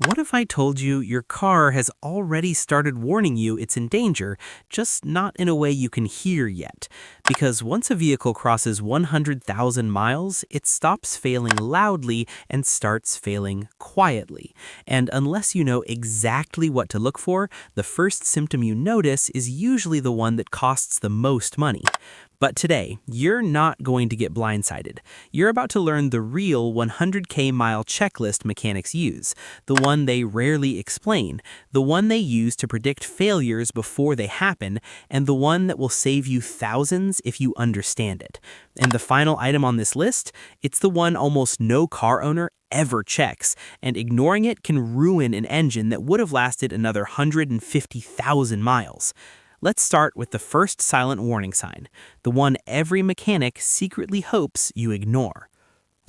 What if I told you your car has already started warning you it's in danger, just not in a way you can hear yet? Because once a vehicle crosses 100,000 miles, it stops failing loudly and starts failing quietly. And unless you know exactly what to look for, the first symptom you notice is usually the one that costs the most money. But today, you're not going to get blindsided. You're about to learn the real 100K mile checklist mechanics use, the one they rarely explain, the one they use to predict failures before they happen, and the one that will save you thousands if you understand it. And the final item on this list, it's the one almost no car owner ever checks, and ignoring it can ruin an engine that would have lasted another 150,000 miles. Let's start with the first silent warning sign, the one every mechanic secretly hopes you ignore.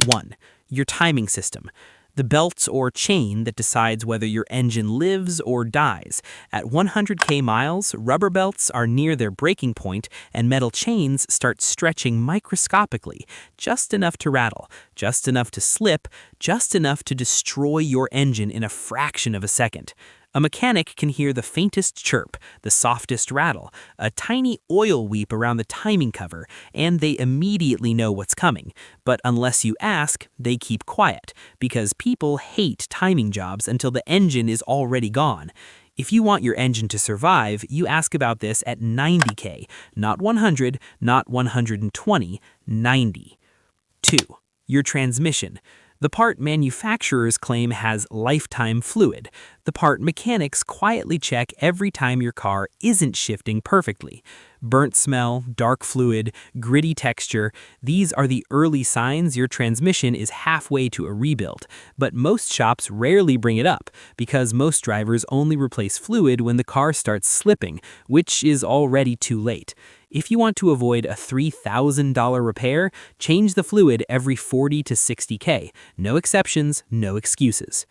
1. Your timing system. The belt or chain that decides whether your engine lives or dies. At 100K miles, rubber belts are near their breaking point and metal chains start stretching microscopically, just enough to rattle, just enough to slip, just enough to destroy your engine in a fraction of a second. A mechanic can hear the faintest chirp, the softest rattle, a tiny oil weep around the timing cover, and they immediately know what's coming. But unless you ask, they keep quiet, because people hate timing jobs until the engine is already gone. If you want your engine to survive, you ask about this at 90K, not 100, not 120, 90. 2. Your transmission. The part manufacturers claim has lifetime fluid, the part mechanics quietly check every time your car isn't shifting perfectly. Burnt smell, dark fluid, gritty texture, these are the early signs your transmission is halfway to a rebuild. But most shops rarely bring it up, because most drivers only replace fluid when the car starts slipping, which is already too late. If you want to avoid a $3,000 repair, change the fluid every 40 to 60K. No exceptions, no excuses.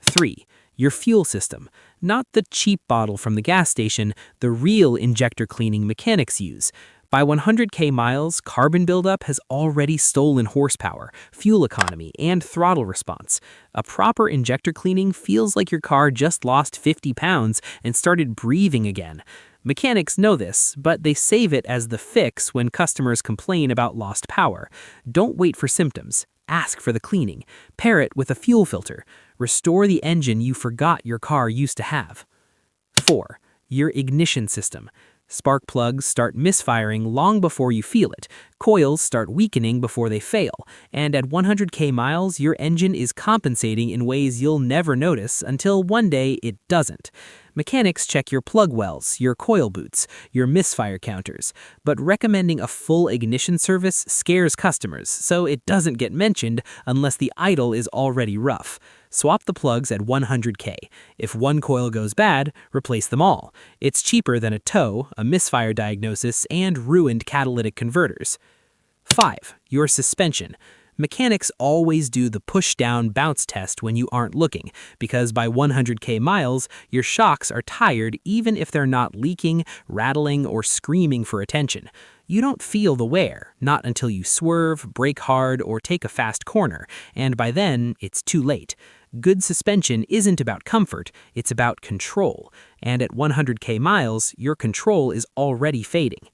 3. Your fuel system. Not the cheap bottle from the gas station, the real injector cleaning mechanics use. By 100K miles, carbon buildup has already stolen horsepower, fuel economy, and throttle response. A proper injector cleaning feels like your car just lost 50 pounds and started breathing again. Mechanics know this, but they save it as the fix when customers complain about lost power. Don't wait for symptoms. Ask for the cleaning. Pair it with a fuel filter. Restore the engine you forgot your car used to have. 4. Your ignition system. Spark plugs start misfiring long before you feel it. Coils start weakening before they fail. And at 100K miles, your engine is compensating in ways you'll never notice until one day it doesn't. Mechanics check your plug wells, your coil boots, your misfire counters, but recommending a full ignition service scares customers, so it doesn't get mentioned unless the idle is already rough. Swap the plugs at 100K. If one coil goes bad, replace them all. It's cheaper than a tow, a misfire diagnosis, and ruined catalytic converters. 5. Your suspension. Mechanics always do the push-down bounce test when you aren't looking, because by 100K miles, your shocks are tired even if they're not leaking, rattling, or screaming for attention. You don't feel the wear, not until you swerve, brake hard, or take a fast corner, and by then, it's too late. Good suspension isn't about comfort, it's about control, and at 100K miles, your control is already fading.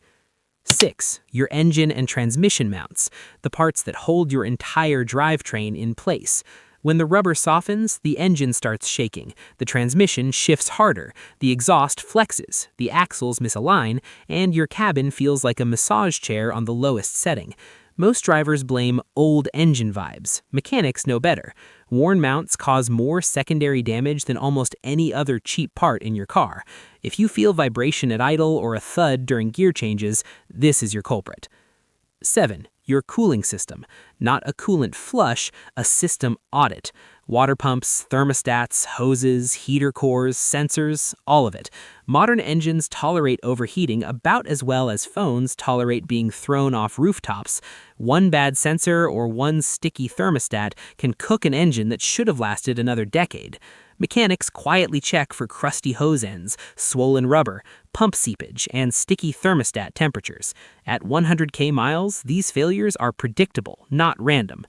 6. Your engine and transmission mounts, the parts that hold your entire drivetrain in place. When the rubber softens, the engine starts shaking, the transmission shifts harder, the exhaust flexes, the axles misalign, and your cabin feels like a massage chair on the lowest setting. Most drivers blame old engine vibes. Mechanics know better. Worn mounts cause more secondary damage than almost any other cheap part in your car. If you feel vibration at idle or a thud during gear changes, this is your culprit. 7. Your cooling system. Not a coolant flush, a system audit. Water pumps, thermostats, hoses, heater cores, sensors, all of it. Modern engines tolerate overheating about as well as phones tolerate being thrown off rooftops. One bad sensor or one sticky thermostat can cook an engine that should have lasted another decade. Mechanics quietly check for crusty hose ends, swollen rubber, pump seepage, and sticky thermostat temperatures. At 100K miles, these failures are predictable, not random.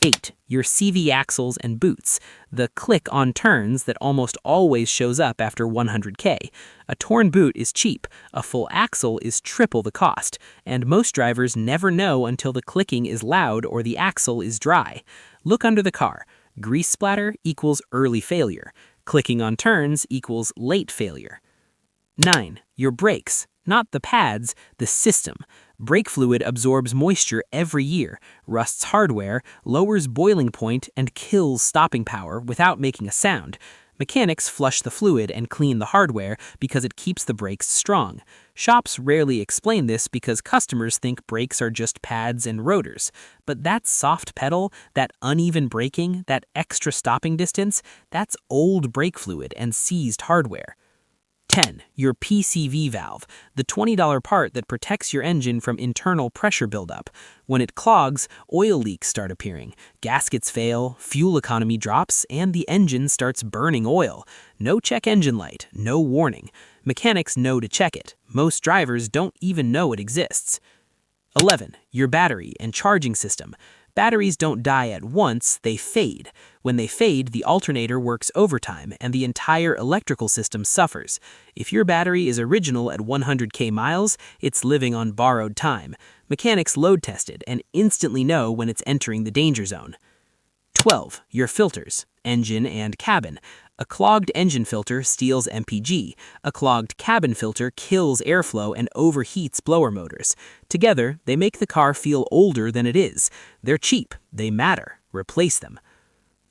8. Your CV axles and boots, the click on turns that almost always shows up after 100K. A torn boot is cheap, a full axle is triple the cost, and most drivers never know until the clicking is loud or the axle is dry. Look under the car. Grease splatter equals early failure. Clicking on turns equals late failure. 9. Your brakes, not the pads, the system. Brake fluid absorbs moisture every year, rusts hardware, lowers boiling point, and kills stopping power without making a sound. Mechanics flush the fluid and clean the hardware because it keeps the brakes strong. Shops rarely explain this because customers think brakes are just pads and rotors. But that soft pedal, that uneven braking, that extra stopping distance, that's old brake fluid and seized hardware. 10. Your PCV valve, the $20 part that protects your engine from internal pressure buildup. When it clogs, oil leaks start appearing, gaskets fail, fuel economy drops, and the engine starts burning oil. No check engine light, no warning. Mechanics know to check it. Most drivers don't even know it exists. 11. Your battery and charging system. Batteries don't die at once, they fade. When they fade, the alternator works overtime and the entire electrical system suffers. If your battery is original at 100K miles, it's living on borrowed time. Mechanics load test it and instantly know when it's entering the danger zone. 12. Your filters, engine and cabin. A clogged engine filter steals MPG. A clogged cabin filter kills airflow and overheats blower motors. Together, they make the car feel older than it is. They're cheap. They matter. Replace them.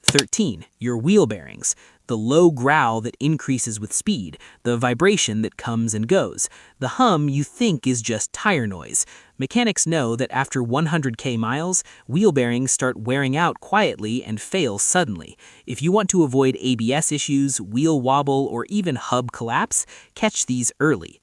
13. Your wheel bearings. The low growl that increases with speed, the vibration that comes and goes, the hum you think is just tire noise. Mechanics know that after 100K miles, wheel bearings start wearing out quietly and fail suddenly. If you want to avoid ABS issues, wheel wobble, or even hub collapse, catch these early.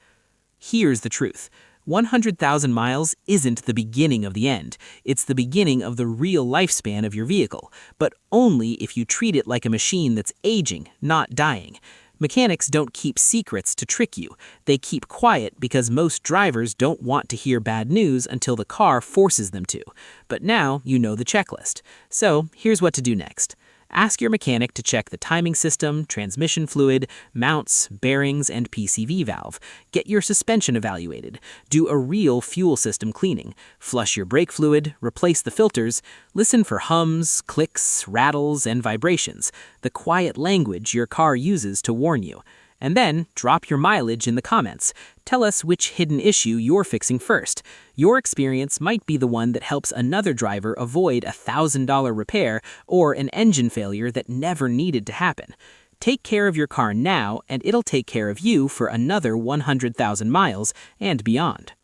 Here's the truth. 100,000 miles isn't the beginning of the end. It's the beginning of the real lifespan of your vehicle, but only if you treat it like a machine that's aging, not dying. Mechanics don't keep secrets to trick you. They keep quiet because most drivers don't want to hear bad news until the car forces them to. But now you know the checklist. So here's what to do next. Ask your mechanic to check the timing system, transmission fluid, mounts, bearings, and PCV valve. Get your suspension evaluated. Do a real fuel system cleaning. Flush your brake fluid, replace the filters. Listen for hums, clicks, rattles, and vibrations, the quiet language your car uses to warn you. And then drop your mileage in the comments. Tell us which hidden issue you're fixing first. Your experience might be the one that helps another driver avoid a $1,000 repair or an engine failure that never needed to happen. Take care of your car now, and it'll take care of you for another 100,000 miles and beyond.